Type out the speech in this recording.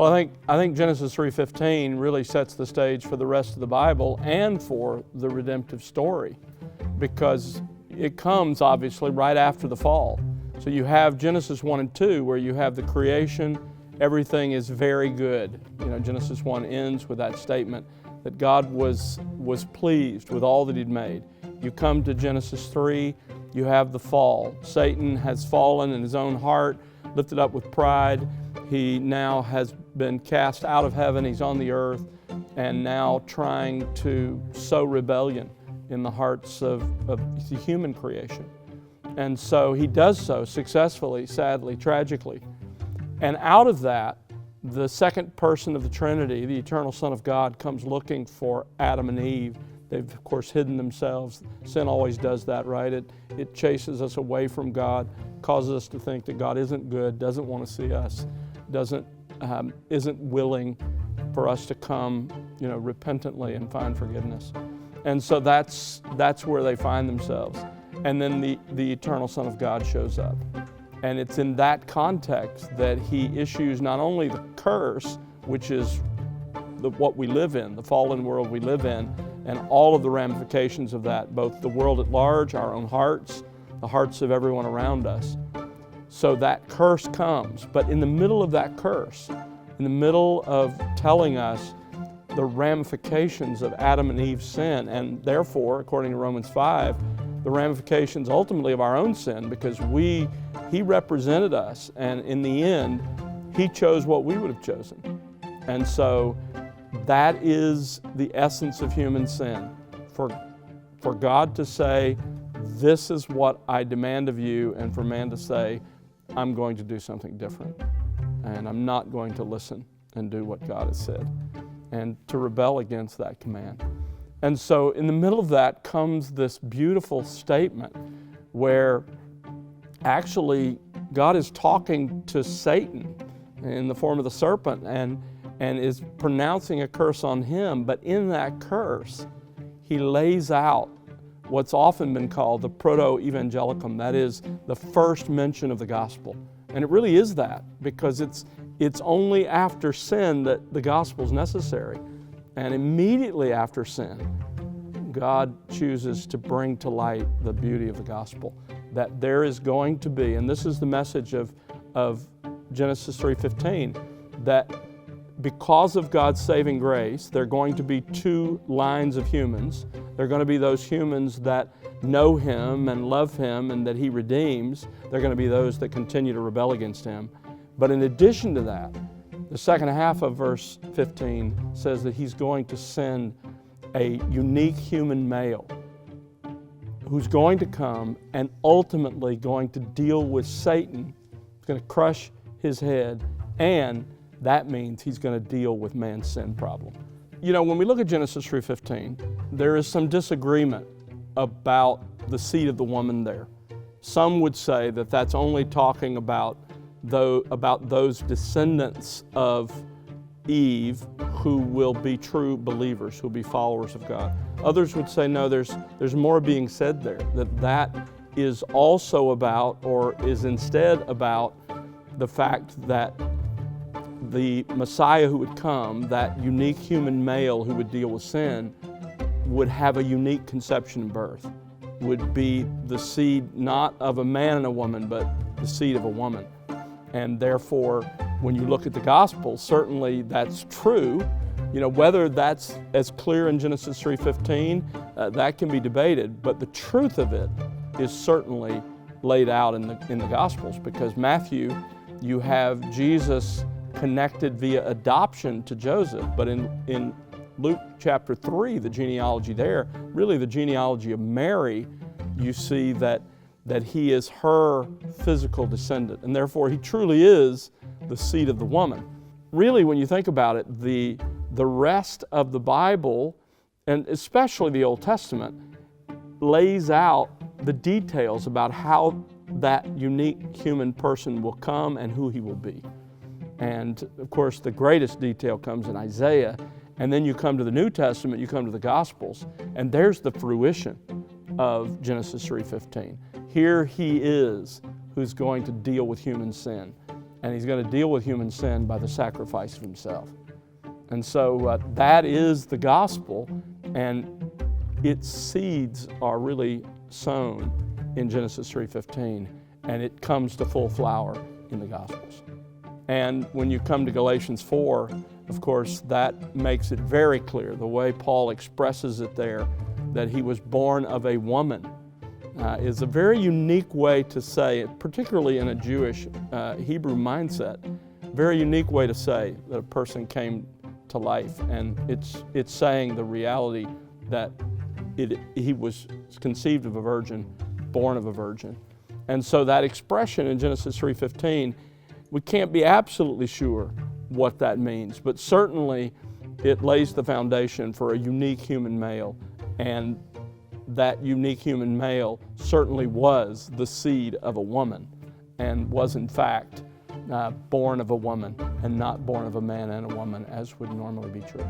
Well, I think Genesis 3:15 really sets the stage for the rest of the Bible and for the redemptive story, because it comes obviously right after the fall. So you have Genesis 1 and 2 where you have the creation, everything is very good. Genesis 1 ends with that statement that God was pleased with all that He'd made. You come to Genesis 3, you have the fall. Satan has fallen in his own heart, lifted up with pride. He now has been cast out of heaven. He's on the earth and now trying to sow rebellion in the hearts of the human creation. And so he does so successfully, sadly, tragically. And out of that, the second person of the Trinity, the eternal Son of God, comes looking for Adam and Eve. They've, of course, hidden themselves. Sin always does that, right? It chases us away from God, causes us to think that God isn't good, doesn't want to see us, isn't willing for us to come, repentantly and find forgiveness. And so that's where they find themselves. And then the eternal Son of God shows up. And it's in that context that He issues not only the curse, which is what we live in, the fallen world we live in, and all of the ramifications of that, both the world at large, our own hearts, the hearts of everyone around us. So that curse comes, but in the middle of that curse, in the middle of telling us the ramifications of Adam and Eve's sin, and therefore, according to Romans 5, the ramifications ultimately of our own sin, because He represented us, and in the end, He chose what we would have chosen. And so that is the essence of human sin. For God to say, this is what I demand of you, and for man to say, I'm going to do something different, and I'm not going to listen and do what God has said, and to rebel against that command. And so in the middle of that comes this beautiful statement where actually God is talking to Satan in the form of the serpent and is pronouncing a curse on him, but in that curse, He lays out what's often been called the proto-evangelicum, that is the first mention of the gospel. And it really is that, because it's only after sin that the gospel is necessary. And immediately after sin, God chooses to bring to light the beauty of the gospel, that there is going to be, and this is the message of Genesis 3:15, that because of God's saving grace, there are going to be two lines of humans. There are going to be those humans that know Him and love Him and that He redeems. There are going to be those that continue to rebel against Him. But in addition to that, the second half of verse 15 says that He's going to send a unique human male who's going to come and ultimately going to deal with Satan. He's going to crush his head, and that means He's going to deal with man's sin problem. When we look at Genesis 3:15, there is some disagreement about the seed of the woman there. Some would say that that's only talking about those descendants of Eve who will be true believers, who will be followers of God. Others would say, no, there's more being said there, that is also about, or is instead about, the fact that the Messiah who would come, that unique human male who would deal with sin, would have a unique conception and birth, would be the seed not of a man and a woman, but the seed of a woman. And therefore, when you look at the gospel, certainly that's true. Whether that's as clear in Genesis 3:15, that can be debated, but the truth of it is certainly laid out in the Gospels, because Matthew, you have Jesus connected via adoption to Joseph, but in Luke chapter 3, the genealogy there, really the genealogy of Mary, you see that He is her physical descendant, and therefore He truly is the seed of the woman. Really, when you think about it, the rest of the Bible, and especially the Old Testament, lays out the details about how that unique human person will come and who he will be. And of course, the greatest detail comes in Isaiah, and then you come to the New Testament, you come to the Gospels, and there's the fruition of Genesis 3:15. Here He is who's going to deal with human sin. and he's going to deal with human sin by the sacrifice of himself. And so that is the gospel, and its seeds are really sown in Genesis 3:15, and it comes to full flower in the Gospels. And when you come to Galatians 4, of course, that makes it very clear, the way Paul expresses it there, that he was born of a woman, is a very unique way to say it, particularly in a Jewish Hebrew mindset, very unique way to say that a person came to life. And it's saying the reality that he was conceived of a virgin, born of a virgin. And so that expression in Genesis 3:15, we can't be absolutely sure what that means, but certainly it lays the foundation for a unique human male, and that unique human male certainly was the seed of a woman and was in fact born of a woman and not born of a man and a woman, as would normally be true.